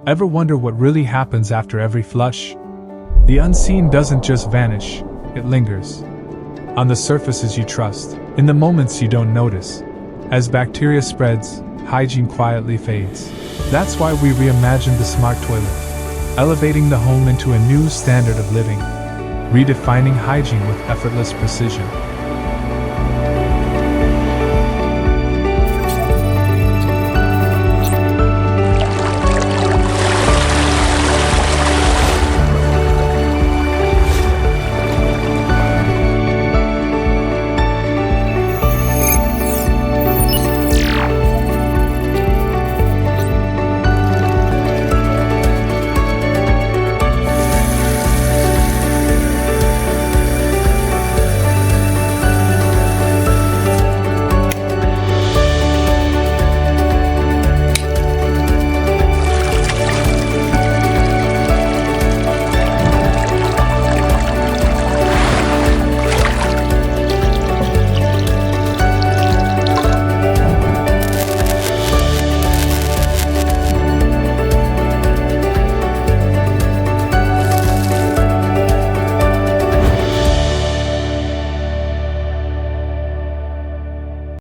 Ever wonder what really happens after every flush? The unseen doesn't just vanish, it lingers. On the surfaces you trust, in the moments you don't notice. As bacteria spreads, hygiene quietly fades. That's why we reimagined the smart toilet, elevating the home into a new standard of living. Redefining hygiene with effortless precision.